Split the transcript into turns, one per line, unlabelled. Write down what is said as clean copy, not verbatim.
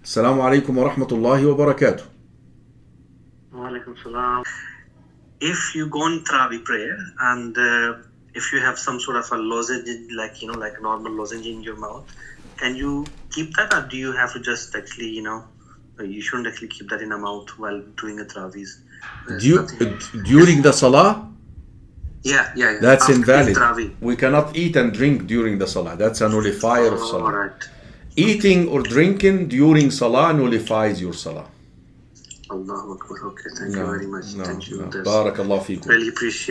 السلام عليكم ورحمة الله وبركاته.
Walaikum salam. If you go on Travi prayer and if you have some sort of a lozenge, like normal lozenge in your mouth, can you keep that, or do you have to just actually, you shouldn't actually keep that in the mouth while doing a Travis?
During the Salah?
Yeah.
That's
After
invalid.
Travi.
We cannot eat and drink during the Salah. That's a nullifier of Salah.
All right.
Eating or drinking during Salah nullifies your Salah.
Allahu Akbar. Okay, thank you very much. Thank you.
Barakallah feekum.
Really appreciate